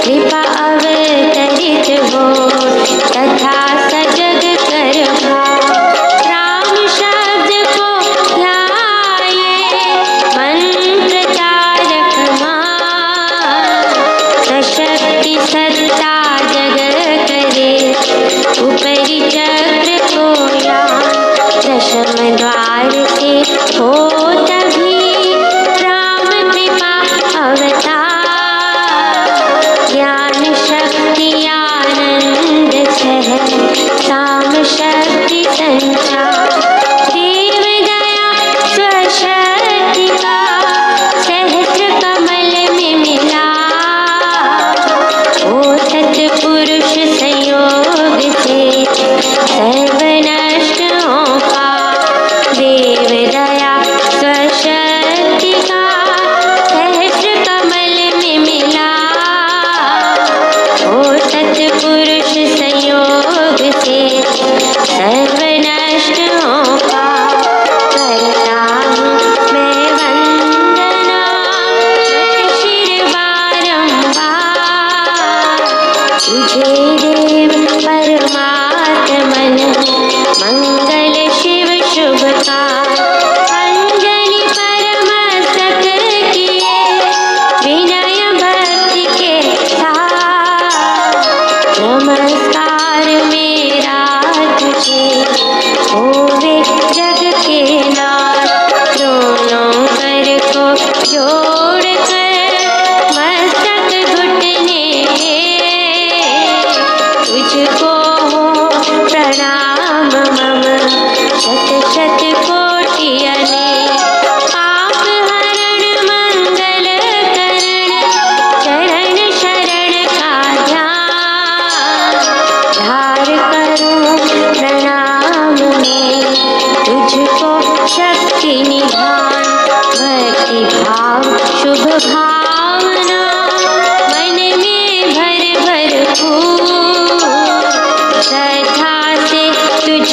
कृपा अवतार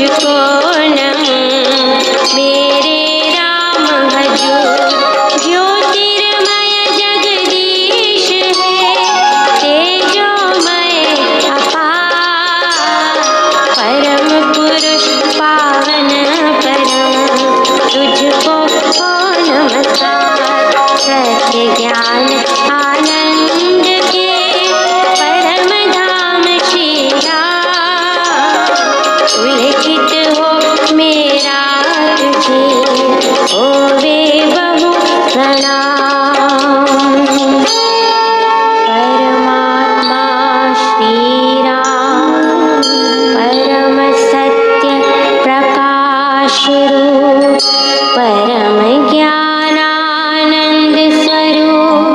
तुझको नमूं। मेरे राम भजो ज्योतिर्मय जगदीश है, तेजोमय अपार, परम पुरुष पावन परम, तुझको नमस्कार। सत्य ज्ञान आनंद के परम धाम श्री राम, पुलकित हो मेरा तुझे होवे बहु प्रणाम। परमात्मा श्री राम परम सत्य प्रकाश रूप, परम ज्ञानानंद स्वरूप,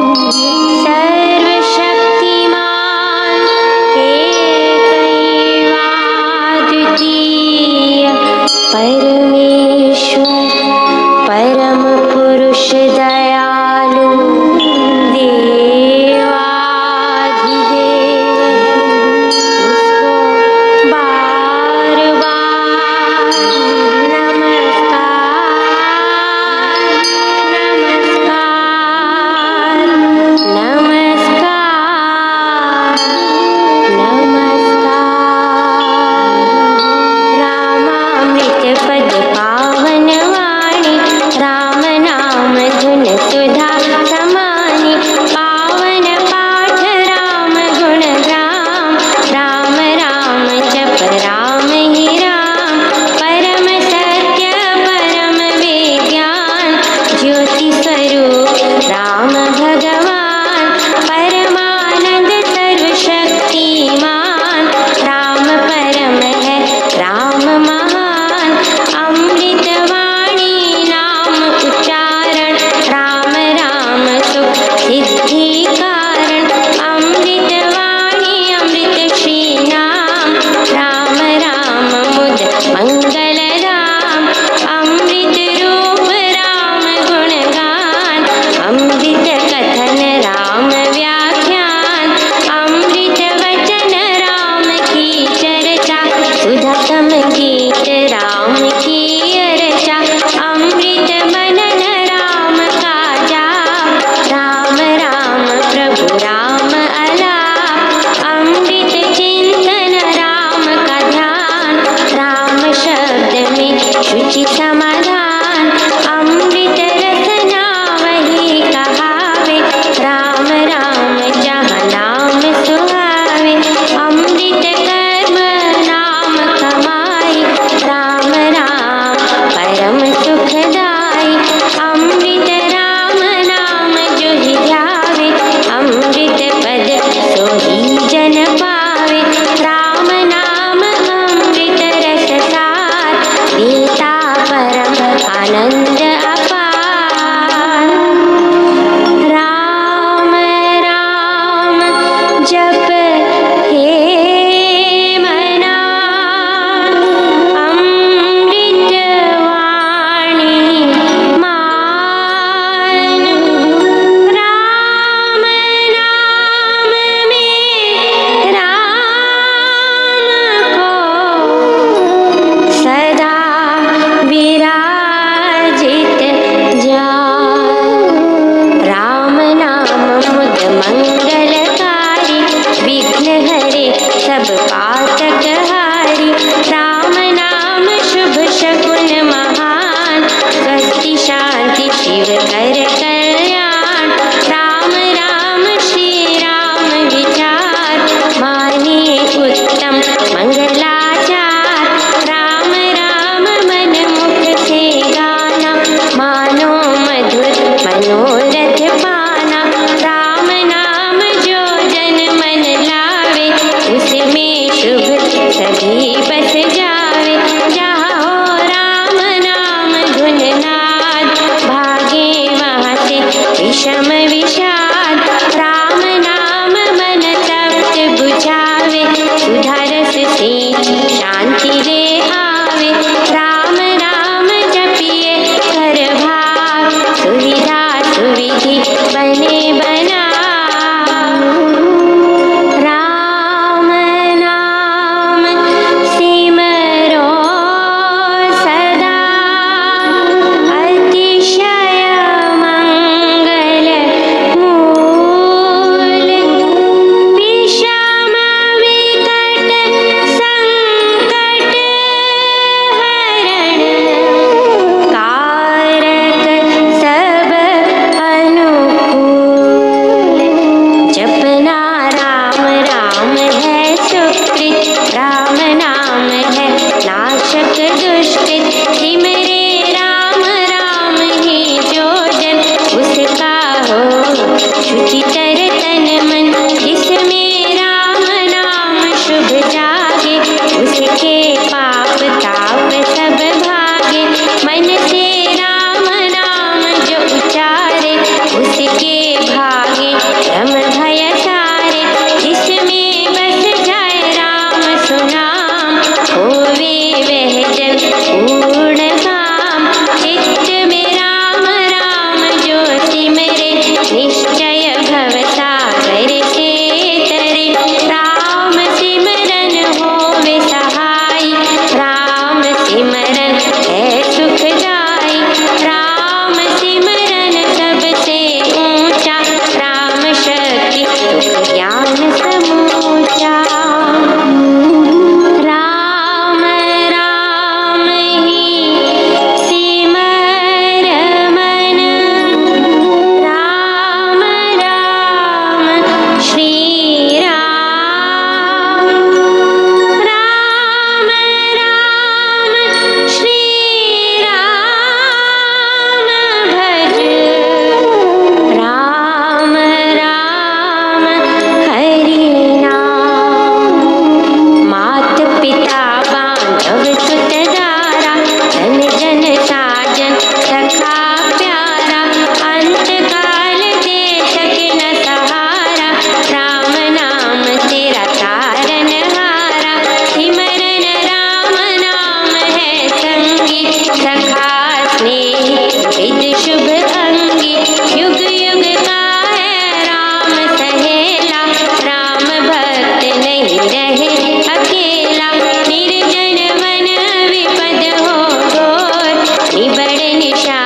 नहीं रहे अकेला। निर्जन वन विपद हो घोर, निबड़ निशा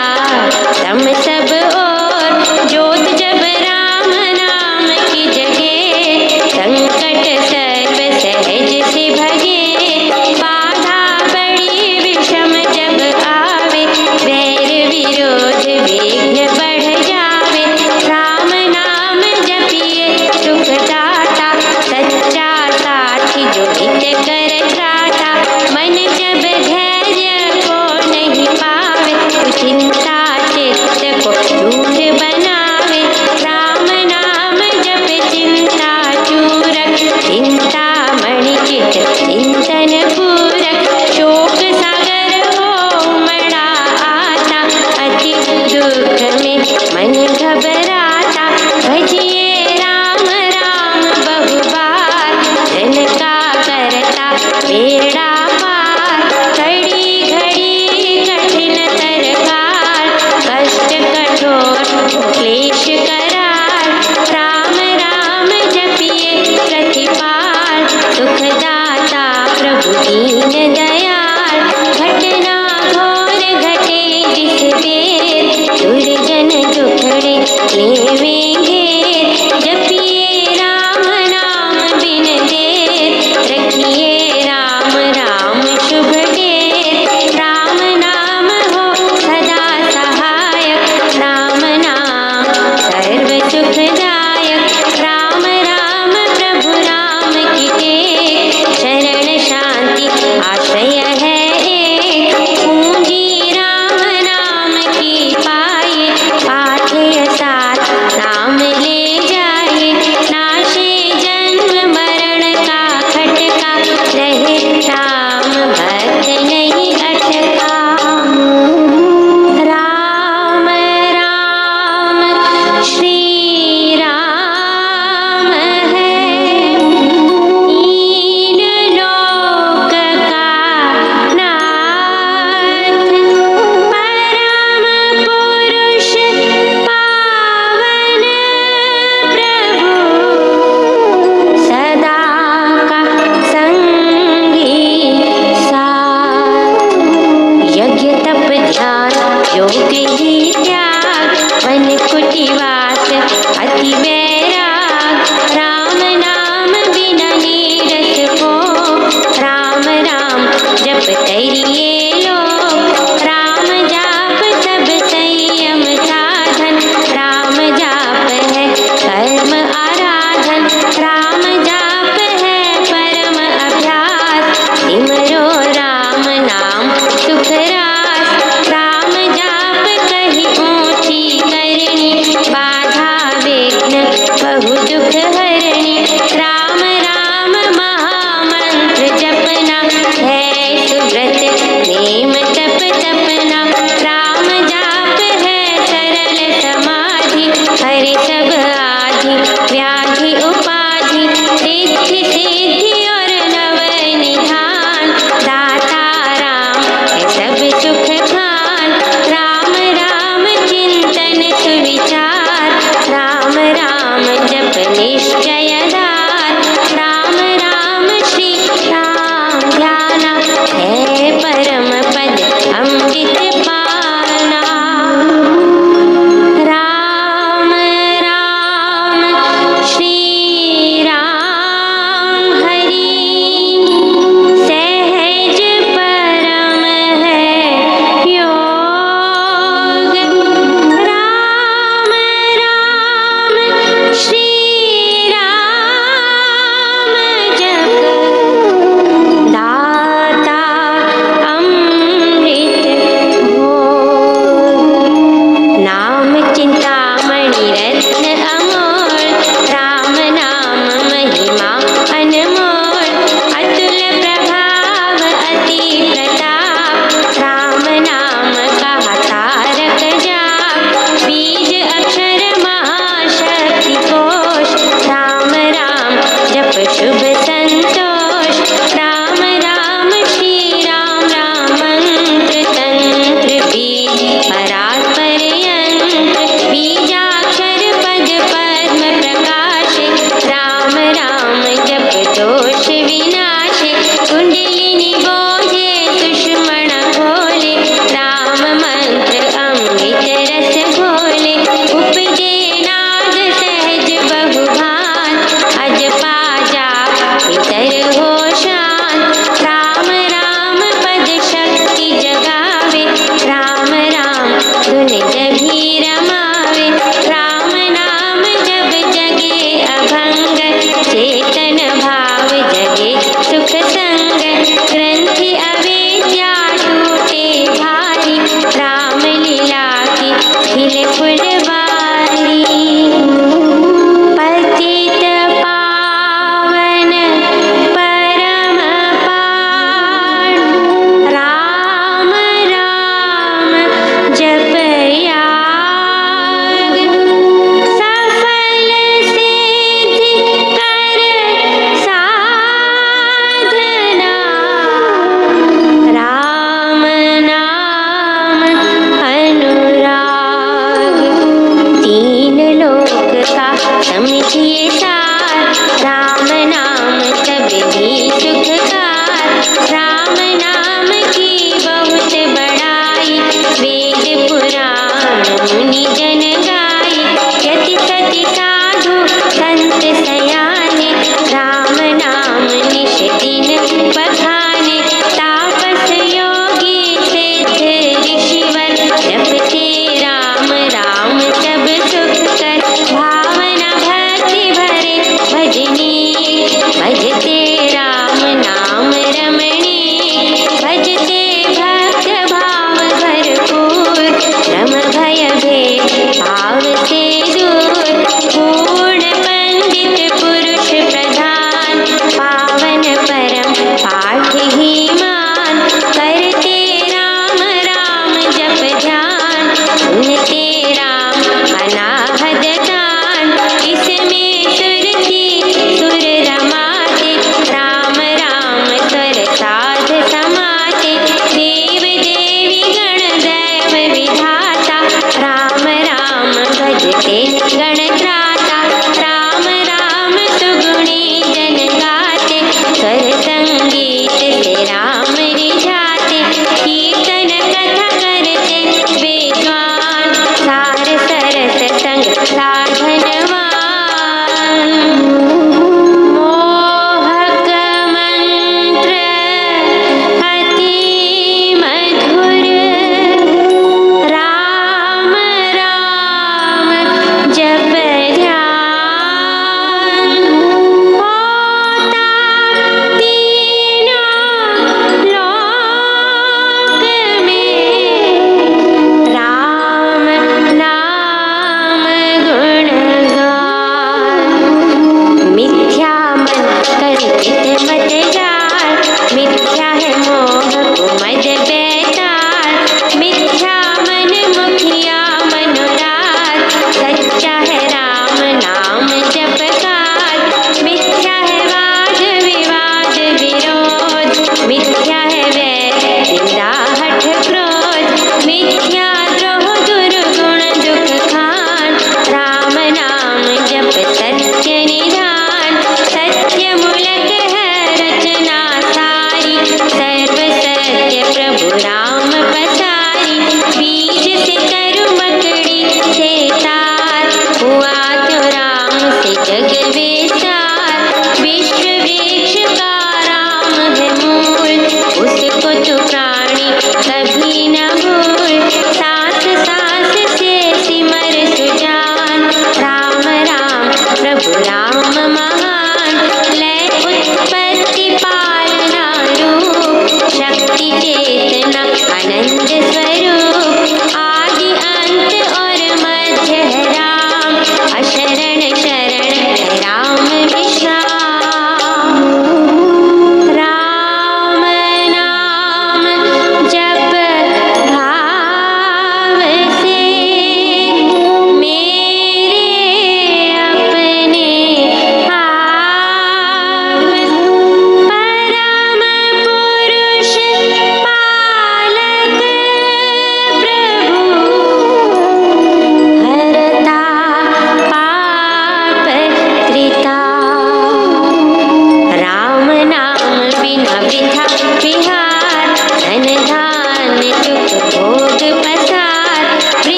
तम सब ओर। ज्योत जब राम नाम की जगे, संकट सर्व सहज से भगे। बाधा बड़ी विषम जब आवे, वैर विरोध विघ्न बढ़ जावे। राम नाम जपिए सुखदाता, सच्चा साथी जो हित कर त्राता। मन जब धैर्य को नहीं पावे, चिंता चित्त को दूर बनावे। राम नाम जप चिंता चूरक, चिंता मणि चित चिंतन पूरक। शोक सागर हो उमड़ा आता, अति दुख में मन घबराता। भजिए राम राम बहुबार, जन का करता बेड़ा पार। कड़ी घड़ी कठिन तरकाल, कष्ट कठोर क्लेश कराल। राम राम जपिए प्रतिपाल, सुखदाता प्रभु दीन दयाल। घटना घोर घटे जिस बेर, दुर्जन दुखड़े लेवे घेर। जपिए राम नाम बिन देर, रखिए राम राम शुभ देर। राम नाम हो सदा सहायक, राम नाम सर्व सुखदायक। राम राम प्रभु राम की टेक, शरण शांति आश्रय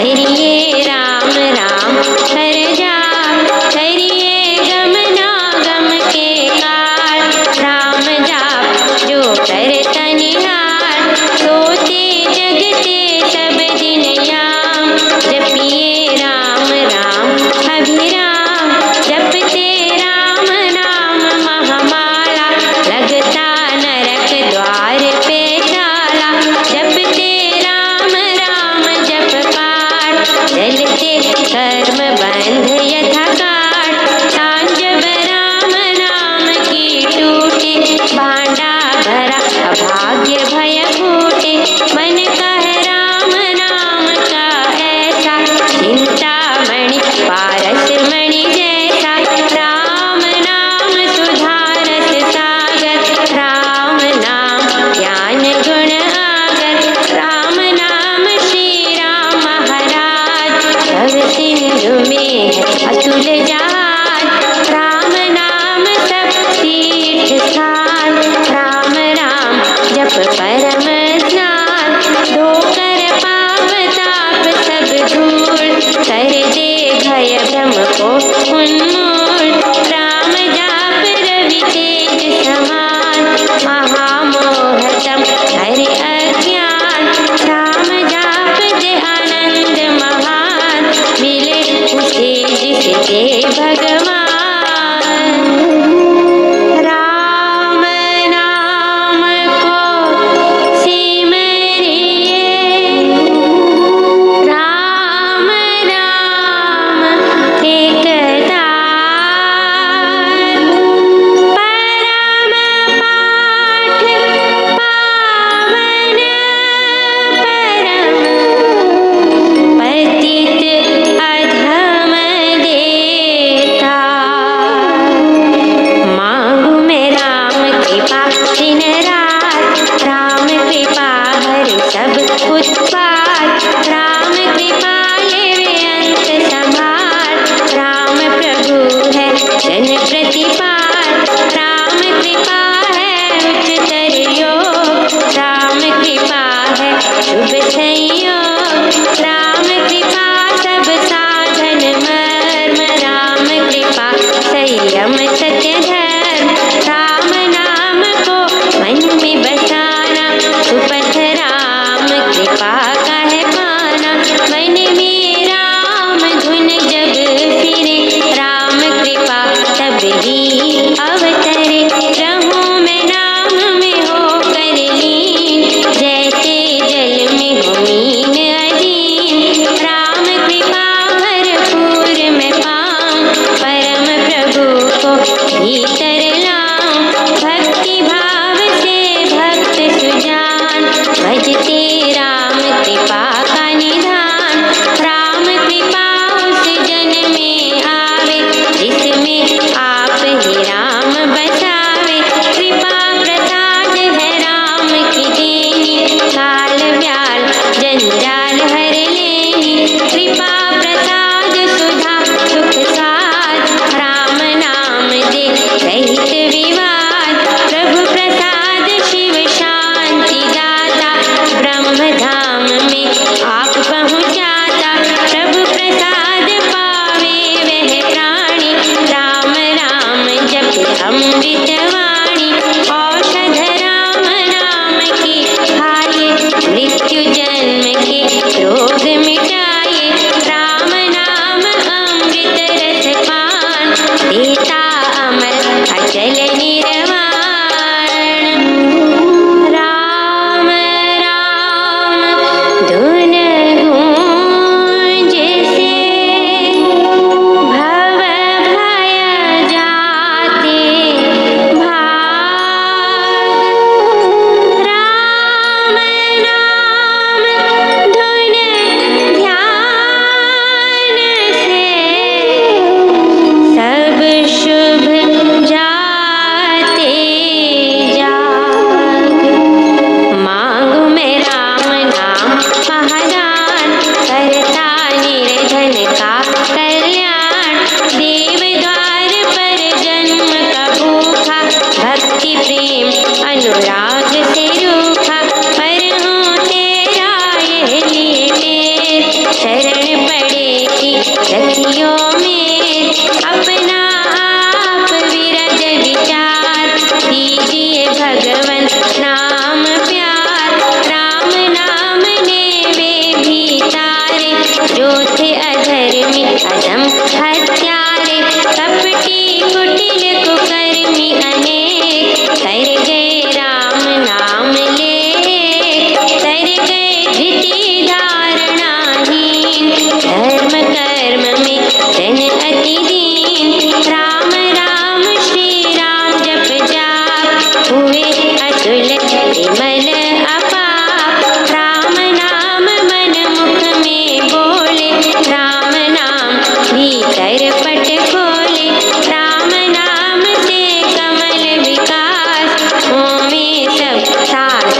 फिरिए राम राम हर जाप, करिए गमना गम के काल। राम जाप जो करता निहाल, सोते जगते सब दिन याम। जपिए राम राम अभिराम, जपते राम नाम महामाला। लगता नरक द्वार पे ताला, जपते राम राम जप पाठ। शरण पड़े की सखियों में अपना आप विरज विचार दीजिए भगवन नाम प्यार राम नाम ने वे भी तारे जो थे अधर्मी अधम हत्यारे कपटी कुटिल कुकर्मी अनेक कर गए राम नाम ले कर गए धृति धारणाहीन धर्म कर्म में जन अति दीन राम राम श्री राम जप जाप हुए अतुल विमल अपाप राम नाम मन मुख में बोले राम नाम भीतर पट खोले राम नाम से कमल विकास हों में सब साथ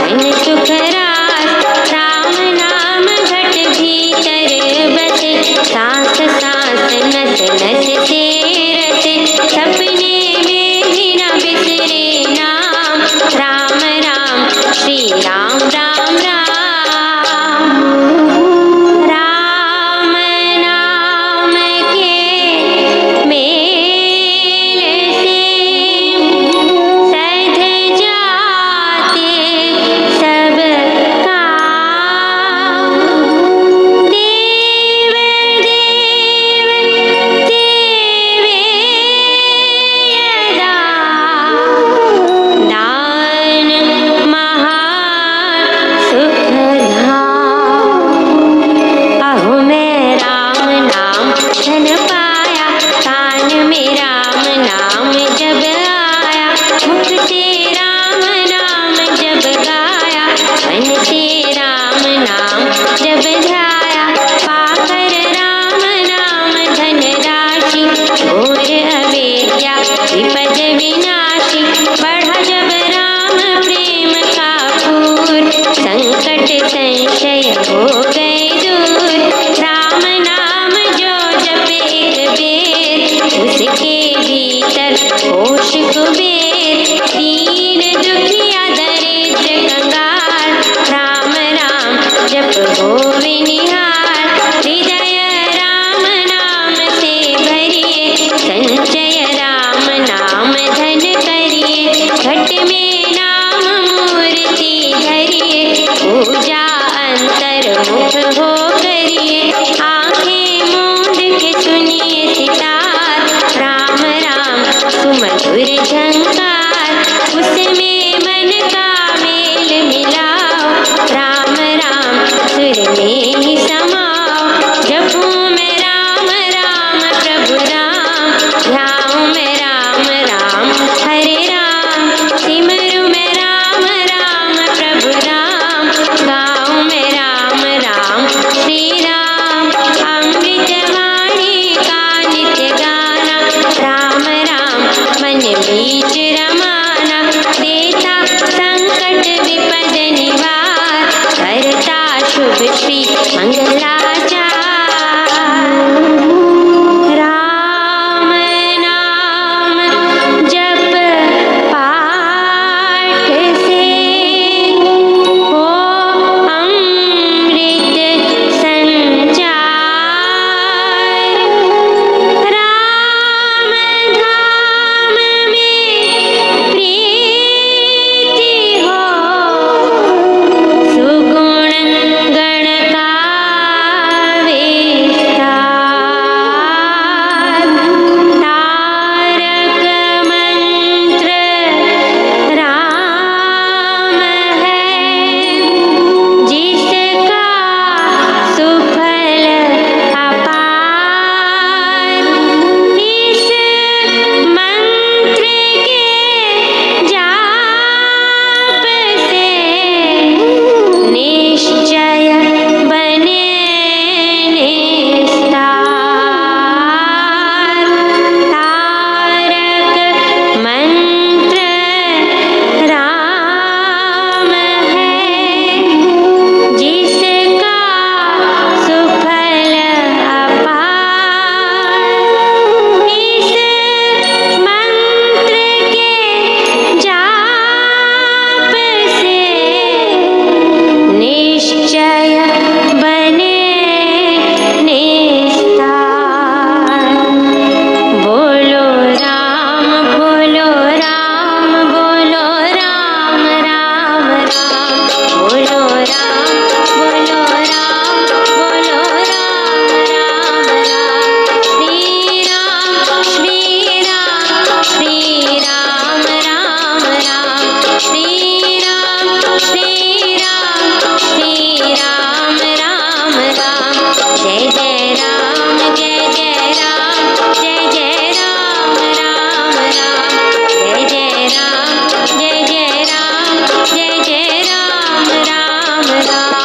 जय जय राम जय जय राम जय जय राम राम राम जय जय राम जय जय राम जय जय राम राम राम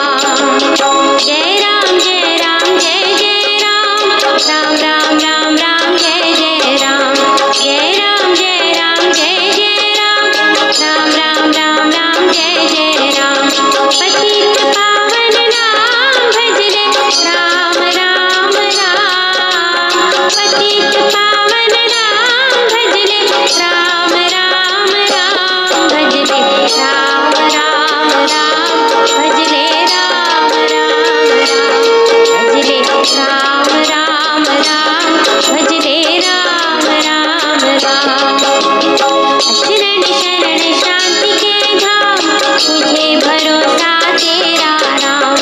जय राम जय राम जय जय राम राम राम राम राम जय जय राम जय राम जय राम जय जय राम राम राम राम राम जय जय राम पतित पावन नाम भजले राम राम राम पतित पावन नाम भजले राम राम राम भजले राम राम राम भजले राम राम राम भजले राम राम राम भजले राम राम राम शरण शरण शांति के धाम तुझे भरोसा तेरा राम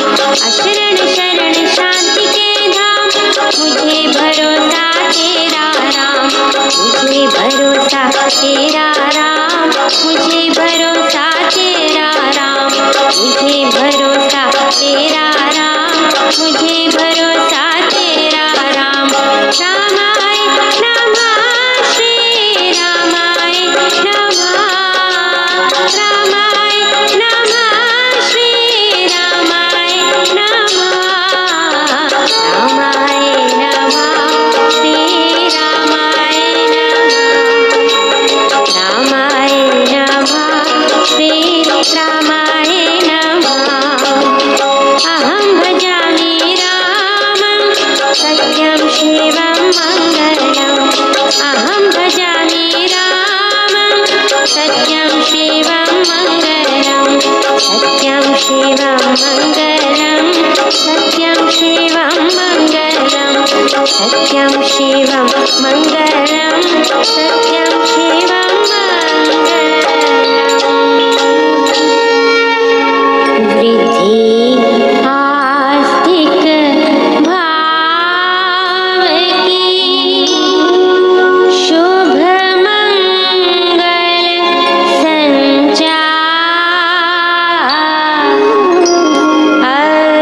शरण शरण शांति के धाम मुझे भरोसा तेरा राम मुझे भरोसा तेरा राम मुझे भरोसा तेरा राम मुझे भरोसा तेरा राम मुझे भरोसा तेरा राम रामाय नमः श्री रामाय नमः रामाय नमः श्री रामाय नमः रामाय नमः श्री रामाय नमः रामाय नमः श्री रामाय नमः अहं भजामि रामं सत्यं शिवं मङ्गलम् अहं भजामि रामं सत्यं शिवं मङ्गलम् सत्यं शिवं मङ्गलम् सत्यं शिवं मङ्गलम् सत्यं शिवं मङ्गलम् सत्यं शिवं मङ्गलम् वृद्धि आस्तिक भाव की शुभ मंगल संचार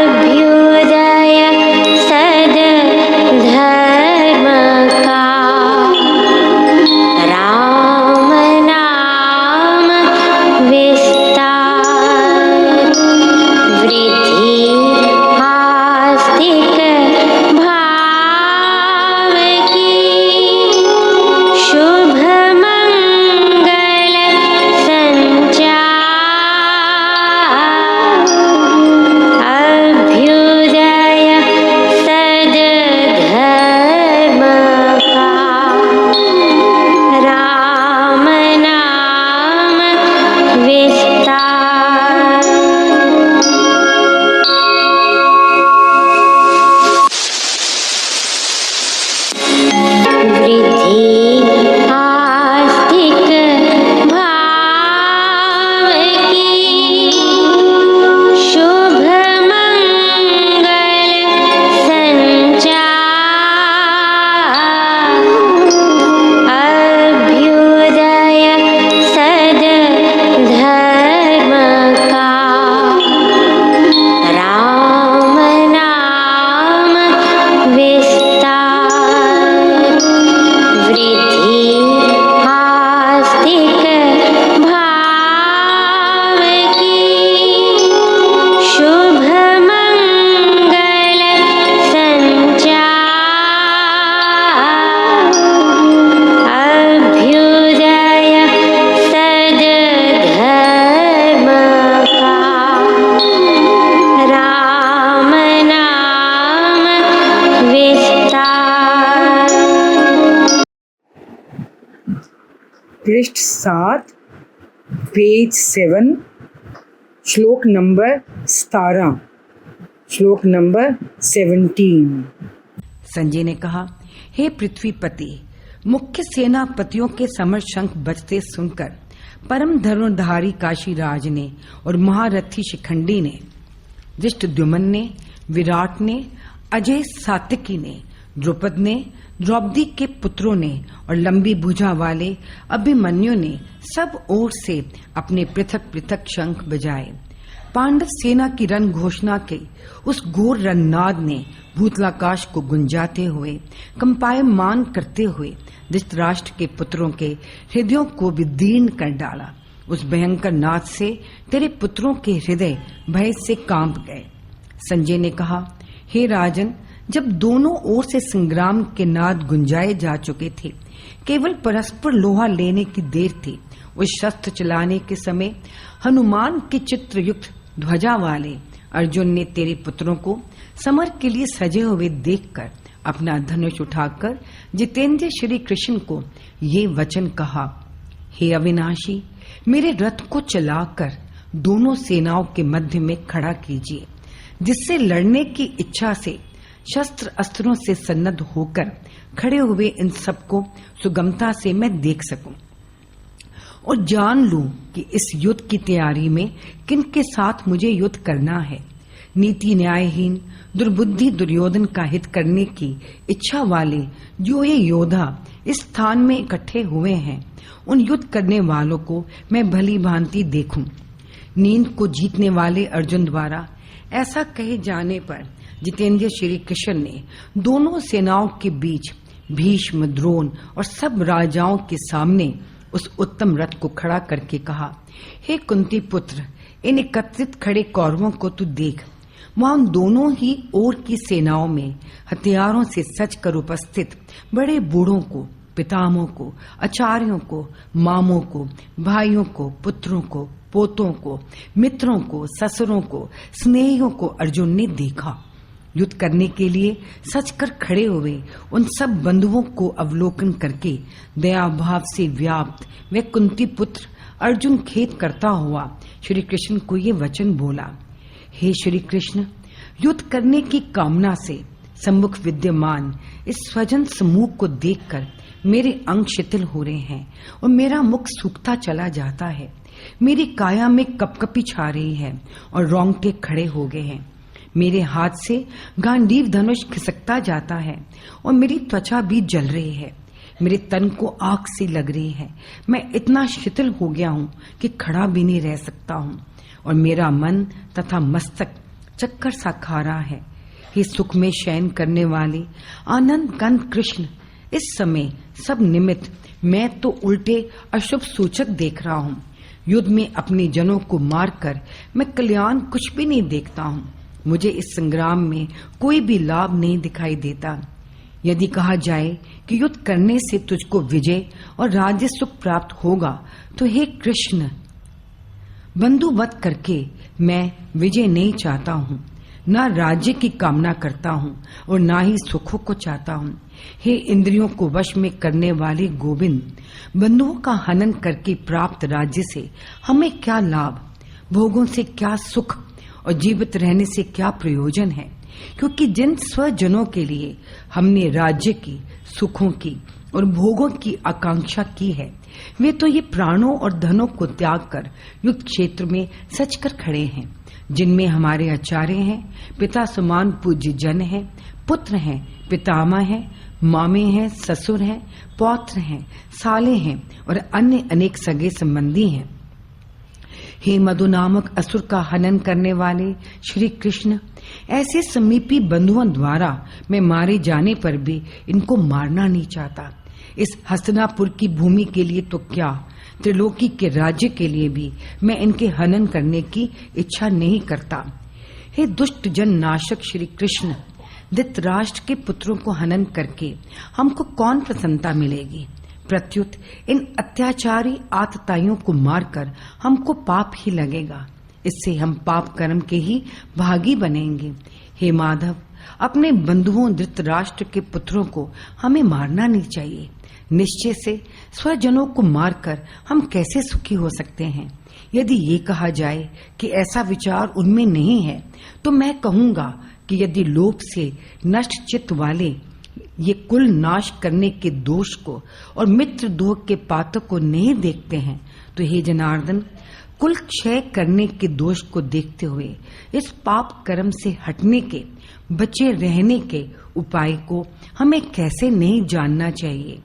अभ्युदय सद धर्म का राम नाम विस्तार वृद्धि आस्तिक भाव की शुभ मंगल संचार अभ्युदय सद धर्म का राम नाम विस्तार वृद्धि आस्तिक भाव की शुभ मंगल संचार अभ्युदय सद धर्म का राम नाम विस्तार वृद्धि आस्तिक भाव की शुभ मंगल संचार अभ्युदय सद धर्म का राम नाम विस्तार पृष्ठ 7 पेज 7 श्लोक नंबर 17 श्लोक नंबर 17। संजय ने कहा, हे पृथ्वीपति, मुख्य सेनापतियों के समर शंख बजते सुनकर परम धनुर्धारी काशीराज ने और महारथी शिखंडी ने, दृष्टद्युम्न ने, विराट ने, अजय सात्यकी ने, द्रुपद ने, द्रौपदी के पुत्रों ने और लंबी भुजा वाले अभिमन्यु ने सब ओर से अपने पृथक पृथक शंख बजाए। पांडव सेना की रण घोषणा के उस घोर रणनाद ने भूतलाकाश को गुंजाते हुए, कंपायमान करते हुए धृतराष्ट्र के पुत्रों के हृदयों को विदीर्ण कर डाला। उस भयंकर नाद से तेरे पुत्रों के हृदय भय से कांप गए। संजय ने कहा, हे राजन, जब दोनों ओर से संग्राम के नाद गुंजाए जा चुके थे, केवल परस्पर लोहा लेने की देर थी, उस शस्त्र चलाने के समय हनुमान के चित्र युक्त ध्वजा वाले अर्जुन ने तेरे पुत्रों को समर के लिए सजे हुए देखकर अपना धनुष उठाकर जितेंद्र श्री कृष्ण को ये वचन कहा, हे अविनाशी, मेरे रथ को चलाकर दोनों सेनाओं के मध्य में खड़ा कीजिए, जिससे लड़ने की इच्छा से शस्त्र अस्त्रों से सन्नद्ध होकर खड़े हुए इन सबको सुगमता से मैं देख सकूं और जान लूं कि इस युद्ध की तैयारी में किन के साथ मुझे युद्ध करना है। नीति न्यायहीन दुर्बुद्धि दुर्योधन का हित करने की इच्छा वाले जो ये योद्धा इस स्थान में इकट्ठे हुए हैं, उन युद्ध करने वालों को मैं भली भांति देखूं। नींद को जीतने वाले अर्जुन द्वारा ऐसा कहे जाने पर जितेंद्र श्री कृष्ण ने दोनों सेनाओं के बीच भीष्म, द्रोण और सब राजाओं के सामने उस उत्तम रथ को खड़ा करके कहा, हे कुंती पुत्र, इन एकत्रित खड़े कौरवों को तू देख। वहां उन दोनों ही ओर की सेनाओं में हथियारों से सज कर उपस्थित बड़े बूढ़ों को, पितामहों को, आचार्यों को, मामों को, भाइयों को, पुत्रों को, पोतों को, मित्रों को, ससुरों को, स्नेहियों को अर्जुन ने देखा। युद्ध करने के लिए सच कर खड़े हुए उन सब बंधुओं को अवलोकन करके दया भाव से व्याप्त वे कुंती पुत्र अर्जुन खेद करता हुआ श्री कृष्ण को ये वचन बोला, हे श्री कृष्ण, युद्ध करने की कामना से सम्मुख विद्यमान इस स्वजन समूह को देखकर मेरे अंग शिथिल हो रहे हैं और मेरा मुख सूखता चला जाता है। मेरी काया में कपकपी छा रही है और रोंगटे खड़े हो गए हैं। मेरे हाथ से गांडीव धनुष खिसकता जाता है और मेरी त्वचा भी जल रही है। मेरे तन को आग सी लग रही है। मैं इतना शिथिल हो गया हूँ कि खड़ा भी नहीं रह सकता हूँ और मेरा मन तथा मस्तक चक्कर सा खा रहा है। हे सुख में शयन करने वाले आनंद कंद कृष्ण, इस समय सब निमित्त मैं तो उल्टे अशुभ सूचक देख रहा हूँ। युद्ध में अपने जनों को मारकर मैं कल्याण कुछ भी नहीं देखता हूँ। मुझे इस संग्राम में कोई भी लाभ नहीं दिखाई देता। यदि कहा जाए कि युद्ध करने से तुझको विजय और राज्य सुख प्राप्त होगा, तो हे कृष्ण, बंधुवत करके मैं विजय नहीं चाहता हूँ, न राज्य की कामना करता हूँ और न ही सुखों को चाहता हूँ। हे इंद्रियों को वश में करने वाले गोविंद, बंधुओं का हनन करके प्राप्त राज्य से हमें क्या लाभ, भोगों से क्या सुख और जीवित रहने से क्या प्रयोजन है। क्योंकि जिन स्वजनों के लिए हमने राज्य की, सुखों की और भोगों की आकांक्षा की है, वे तो ये प्राणों और धनों को त्याग कर युद्ध क्षेत्र में सच कर खड़े हैं। जिनमें हमारे आचार्य हैं, पिता समान पूज्य जन हैं, पुत्र हैं, पितामह हैं, मामे हैं, ससुर हैं, पौत्र हैं, साले हैं और अन्य अनेक सगे संबंधी हैं। हे मधु नामक असुर का हनन करने वाले श्री कृष्ण, ऐसे समीपी बंधुओं द्वारा मैं मारे जाने पर भी इनको मारना नहीं चाहता। इस हस्तिनापुर की भूमि के लिए तो क्या, त्रिलोकी के राज्य के लिए भी मैं इनके हनन करने की इच्छा नहीं करता। हे दुष्ट जन नाशक श्री कृष्ण, धृतराष्ट्र के पुत्रों को हनन करके हमको कौन प्रसन्नता मिलेगी। प्रत्युत इन अत्याचारी आतताइयों को मारकर हमको पाप ही लगेगा। इससे हम पाप कर्म के ही भागी बनेंगे। हे माधव, अपने बंधुओं धृतराष्ट्र के पुत्रों को हमें मारना नहीं चाहिए। निश्चय से स्वजनों को मारकर हम कैसे सुखी हो सकते हैं। यदि ये कहा जाए कि ऐसा विचार उनमें नहीं है, तो मैं कहूँगा कि यदि लोभ से नष्ट चित्त वाले ये कुल नाश करने के दोष को और मित्र द्रोह के पातक को नहीं देखते हैं, तो हे जनार्दन, कुल क्षय करने के दोष को देखते हुए इस पाप कर्म से हटने के, बचे रहने के उपाय को हमें कैसे नहीं जानना चाहिए।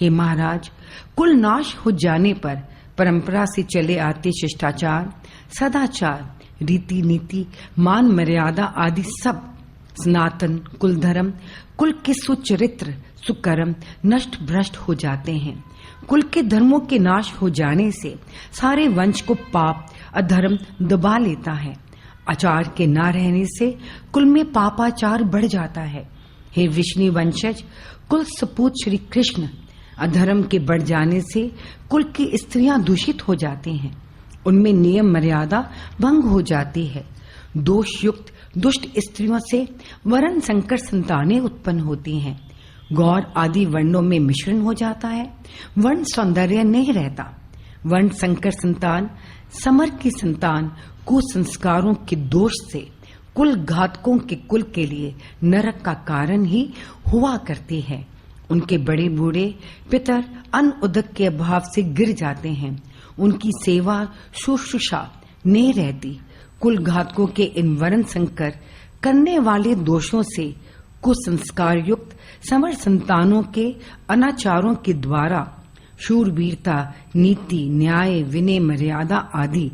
हे महाराज, कुल नाश हो जाने पर परंपरा से चले आते शिष्टाचार, सदाचार, रीति नीति, मान मर्यादा आदि सब सनातन कुल धर्म, कुल के सुचरित्र सुकर्म नष्ट भ्रष्ट हो जाते हैं। कुल के धर्मों के नाश हो जाने से सारे वंश को पाप अधर्म दबा लेता है। आचार के ना रहने से कुल में पापाचार बढ़ जाता है। हे विष्णु वंशज कुल सपूत श्री कृष्ण, अधर्म के बढ़ जाने से कुल की स्त्रियां दूषित हो जाती हैं, उनमें नियम मर्यादा भंग हो जाती है। दोष युक्त दुष्ट स्त्रियों से वरण संकर संतानें उत्पन्न होती हैं। गौर आदि वर्णों में मिश्रण हो जाता है, वर्ण सौंदर्य नहीं रहता। वर्ण संकर संतान, समर की संतान कुसंस्कारों के दोष से कुल घातकों के कुल के लिए नरक का कारण ही हुआ करती है। उनके बड़े बूढ़े पितर अन्न उदक के अभाव से गिर जाते हैं, उनकी सेवा शुश्रूषा नहीं रहती। कुल घातकों के इन वर्ण संकर करने वाले दोषों से कुसंस्कार युक्त समर संतानों के अनाचारों के द्वारा शूरवीरता, नीति, न्याय, विनय, मर्यादा आदि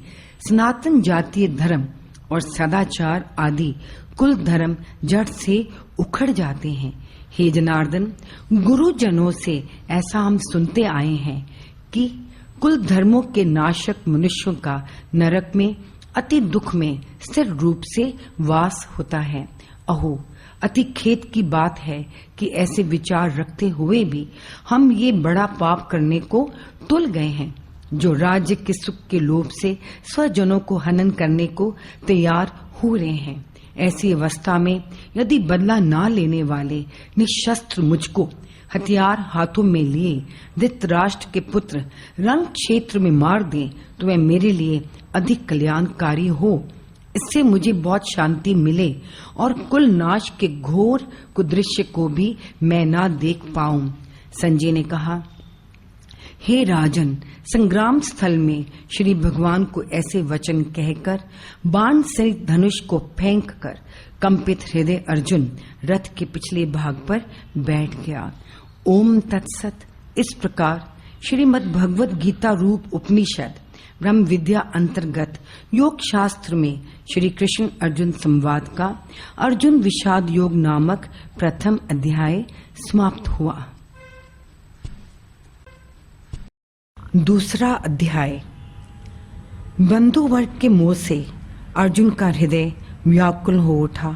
सनातन जातीय धर्म और सदाचार आदि कुल धर्म जड़ से उखड़ जाते हैं। हे जनार्दन, गुरुजनों से ऐसा हम सुनते आए हैं कि कुल धर्मों के नाशक मनुष्यों का नरक में अति दुख में स्थिर रूप से वास होता है। अहो, अति खेद की बात है कि ऐसे विचार रखते हुए भी हम ये बड़ा पाप करने को तुल गए हैं, जो राज्य के सुख के लोभ से स्वजनों को हनन करने को तैयार हो रहे हैं। ऐसी अवस्था में यदि बदला ना लेने वाले निशस्त्र मुझको हथियार हाथों में लिए धृतराष्ट्र के पुत्र रण क्षेत्र में मार दें तो वह मेरे लिए अधिक कल्याणकारी हो। इससे मुझे बहुत शांति मिले और कुल नाश के घोर कुदृश्य को भी मैं ना देख पाऊं। संजय ने कहा, हे राजन, संग्राम स्थल में श्री भगवान को ऐसे वचन कहकर बाण से धनुष को फेंक कर कंपित हृदय अर्जुन रथ के पिछले भाग पर बैठ गया। ओम तत्सत। इस प्रकार श्रीमद् भगवद गीता रूप उपनिषद ब्रह्म विद्या अंतर्गत योग शास्त्र में श्री कृष्ण अर्जुन संवाद का अर्जुन विषाद योग नामक प्रथम अध्याय समाप्त हुआ। दूसरा अध्याय। बंधु वर्ग के मोह से अर्जुन का हृदय व्याकुल हो उठा।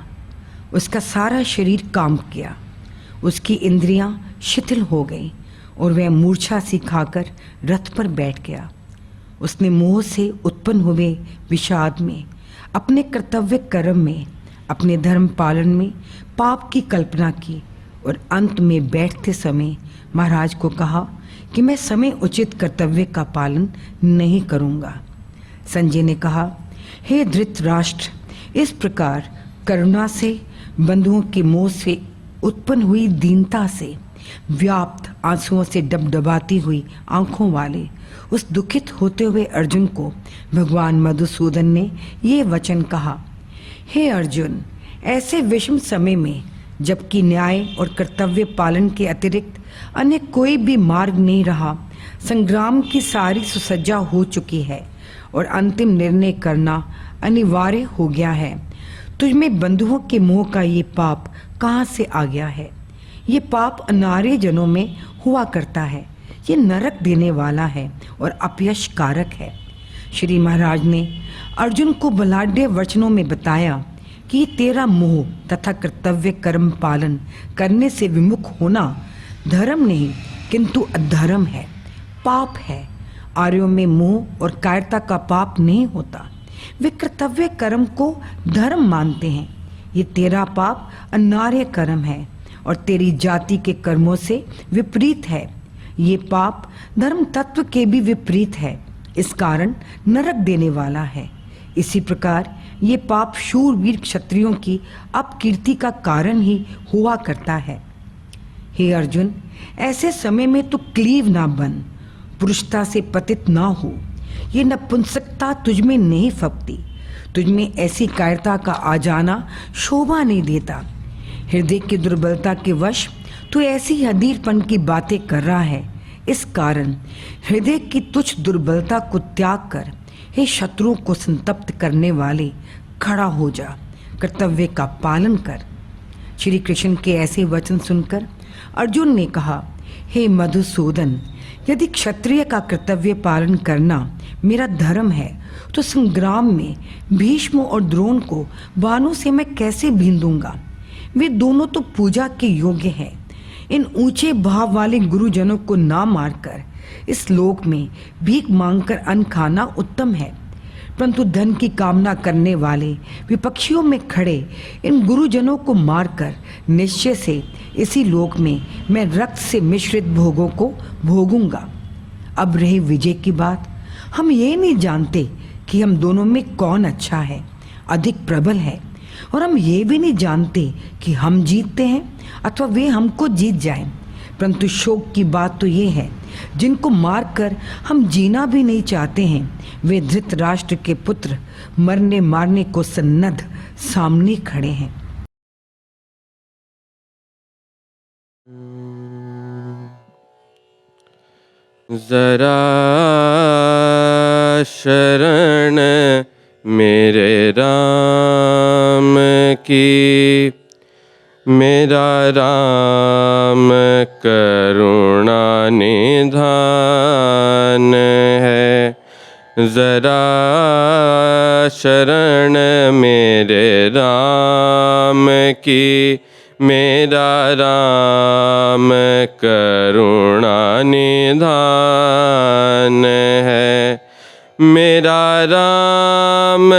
उसका सारा शरीर काम किया, उसकी इंद्रियां शिथिल हो गई और वह मूर्छा सी खाकर रथ पर बैठ गया। उसने मोह से उत्पन्न हुए विषाद में, अपने कर्तव्य कर्म में, अपने धर्म पालन में पाप की कल्पना की और अंत में बैठते समय महाराज को कहा कि मैं समय उचित कर्तव्य का पालन नहीं करूंगा। संजय ने कहा, हे धृतराष्ट्र, इस प्रकार करुणा से, बंधुओं के मोह से उत्पन्न हुई दीनता से, व्याप्त आंसुओं से डबडबाती हुई आंखों वाले उस दुखित होते हुए अर्जुन को भगवान मधुसूदन ने ये वचन कहा, हे अर्जुन, ऐसे विषम समय में जबकि न्याय और कर्तव्य पालन के अतिरिक्त अन्य कोई भी मार्ग नहीं रहा, संग्राम की सारी सुसज्जा हो चुकी है और अंतिम निर्णय करना अनिवार्य हो गया है, तुझमें बंधुओं के मोह का ये पाप कहाँ से आ गया है? ये पाप अनार्य जनों में हुआ करता है, ये नरक देने वाला है और अपयश कारक है। श्री महाराज ने अर्जुन को बलाढ्य वचनों में बताया कि तेरा मोह तथा कर्तव्य कर्म पालन करने से विमुख होना धर्म नहीं किंतु अधर्म है, पाप है। आर्यों में मोह और कायरता का पाप नहीं होता, वे कर्तव्य कर्म को धर्म मानते हैं। ये तेरा पाप अनार्य कर्म है और तेरी जाति के कर्मों से विपरीत है। ये पाप धर्म तत्व के भी विपरीत है, इस कारण नरक देने वाला है। इसी प्रकार ये पाप शूरवीर क्षत्रियों की अपकीर्ति का कारण ही हुआ करता है। हे अर्जुन, ऐसे समय में तू क्लीव ना बन, पुरुषता से पतित ना हो। ये नपुंसकता तुझमें नहीं फपती, तुझमें ऐसी कायरता का आ जाना शोभा नहीं देता। हृदय की दुर्बलता के वश तू ऐसी अधीरपन की बातें कर रहा है। इस कारण हृदय की तुच्छ दुर्बलता को त्याग कर हे शत्रुओं को संतप्त करने वाले, खड़ा हो जा, कर्तव्य का पालन कर। श्री कृष्ण के ऐसे वचन सुनकर अर्जुन ने कहा, हे मधुसूदन, यदि क्षत्रिय का कर्तव्य पालन करना मेरा धर्म है तो संग्राम में भीष्म और द्रोण को बाणों से मैं कैसे बींधूंगा? वे दोनों तो पूजा के योग्य हैं। इन ऊंचे भाव वाले गुरुजनों को ना मारकर इस लोक में भीख मांगकर अन्न खाना उत्तम है, परंतु धन की कामना करने वाले विपक्षियों में खड़े इन गुरुजनों को मारकर निश्चय से इसी लोक में मैं रक्त से मिश्रित भोगों को भोगूंगा। अब रही विजय की बात, हम ये नहीं जानते कि हम दोनों में कौन अच्छा है, अधिक प्रबल है, और हम ये भी नहीं जानते कि हम जीतते हैं अथवा वे हमको जीत जाएं। परंतु शोक की बात तो ये है, जिनको मारकर हम जीना भी नहीं चाहते हैं, वे धृतराष्ट्र के पुत्र मरने मारने को सन्नद्ध सामने खड़े हैं। जरा शरण मेरे राम की, मेरा राम करुणा निधान है। जरा शरण मेरे राम की, मेरा राम करुणा निधान है। मेरा राम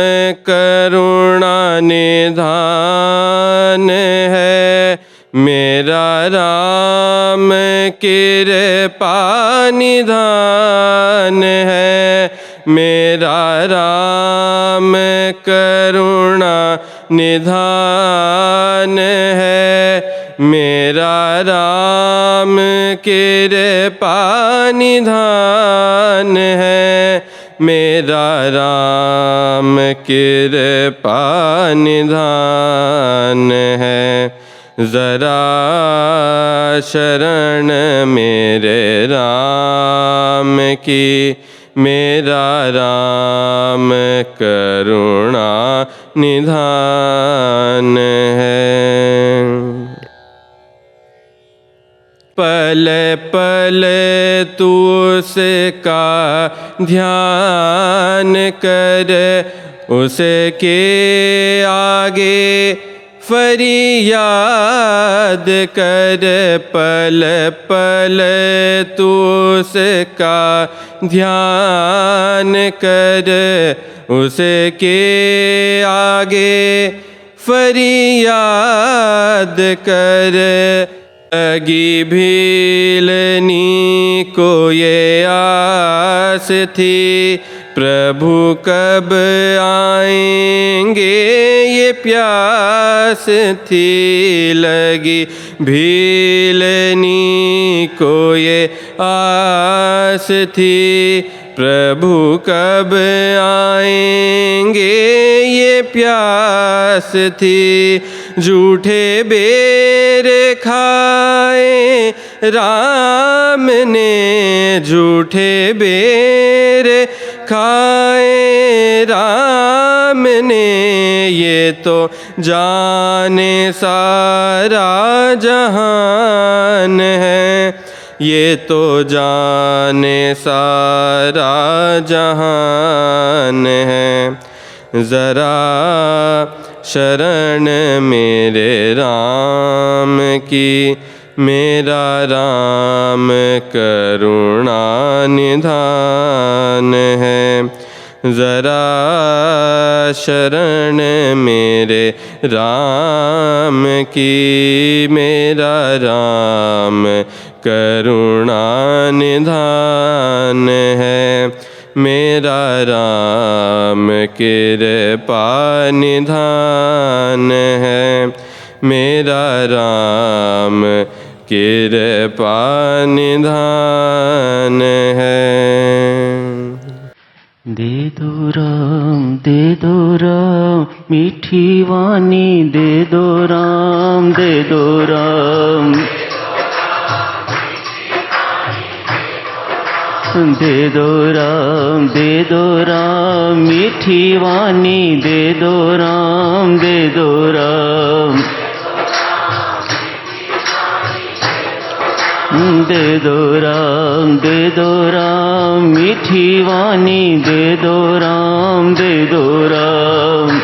करुणा निधान है। मेरा राम कृपा निधान है। मेरा राम करुणा निधान है। मेरा राम कृपा निधान है। मेरा राम कृपा निधान है। जरा शरण मेरे राम की, मेरा राम करुणा निधान है। पल पल तू उसका ध्यान कर, उसके आगे फरियाद कर। पल पल तू उसका ध्यान कर, उसके आगे फरियाद कर। लगी भीलनी को ये आस थी, प्रभु कब आएंगे ये प्यास थी। लगी भीलनी को ये आस थी, प्रभु कब आएंगे ये प्यास थी। झूठे बेर खाए राम ने, झूठे बेर खाए राम ने। ये तो जाने सारा जहान है, ये तो जाने सारा जहान है। जरा शरण मेरे राम की, मेरा राम करुणा निधान है। जरा शरण मेरे राम की, मेरा राम करुणा निधान है। मेरा राम कृपा निधान है। मेरा राम कृपा निधान है। दे दो राम मीठी वाणी, दे दो राम, दे दो राम। दे दो राम मीठी वाणी दे दो राम दे दो राम दे दो राम मीठी वाणी दे दो राम दे दो राम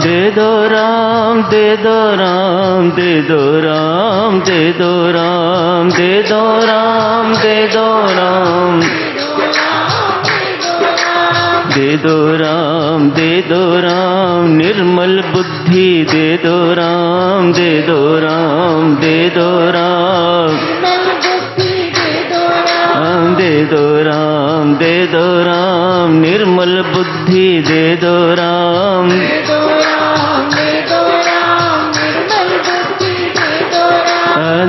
दे दो राम दे दो राम दे दो राम दे दो राम दे दो राम दे दो राम दे दो राम दे दो राम निर्मल बुद्धि दे दो राम दे दो राम दे दो राम दे दो राम दे दो राम निर्मल बुद्धि दे दो राम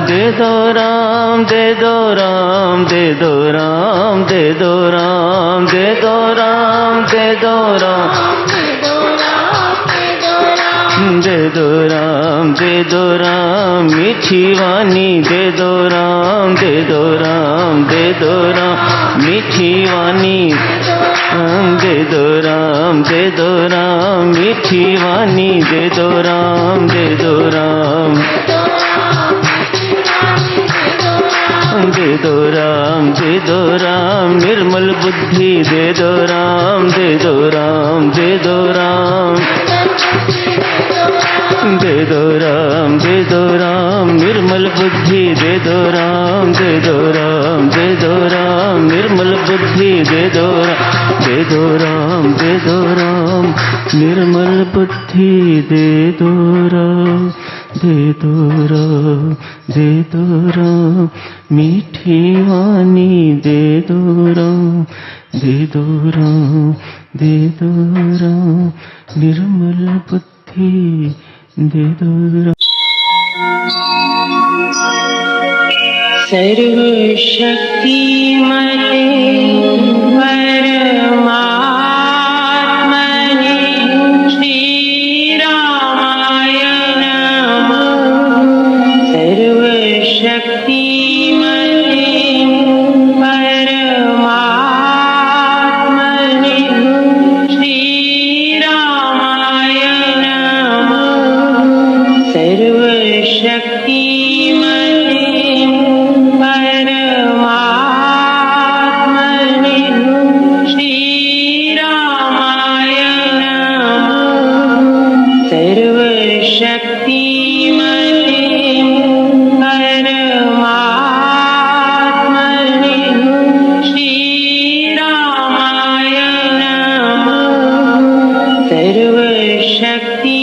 दे दो राम दे दो राम दे दो राम दे दो राम दे दो राम दे दो राम दे दो राम दे दो राम मीठी वाणी दे दो राम दे दो राम दे दो राम मीठी वाणी दे दो राम दे दो राम मीठी वाणी दे दो राम दे दो राम दे दो राम दे दो राम निर्मल बुद्धि दे दो राम दे दो राम दे दो राम दे दो राम दे दो राम निर्मल बुद्धि दे दो राम दे दो राम दे दो राम निर्मल बुद्धि दे दो राम दे दो राम निर्मल बुद्धि दे दो राम दे दो राम दे दो राम मीठी वाणी दे दो राम दे दो राम दे दो राम निर्मल बुद्धि दे दो राम सर्वशक्तिमते परमात्मने श्रीरामाय नमः सर्वशक्तिमते परमात्मने श्रीरामाय नमः सर्वशक्तिमते परमात्मने श्रीरामाय नमः सर्वशक्तिमते परमात्मने श्रीरामाय नमः सर्वशक्ति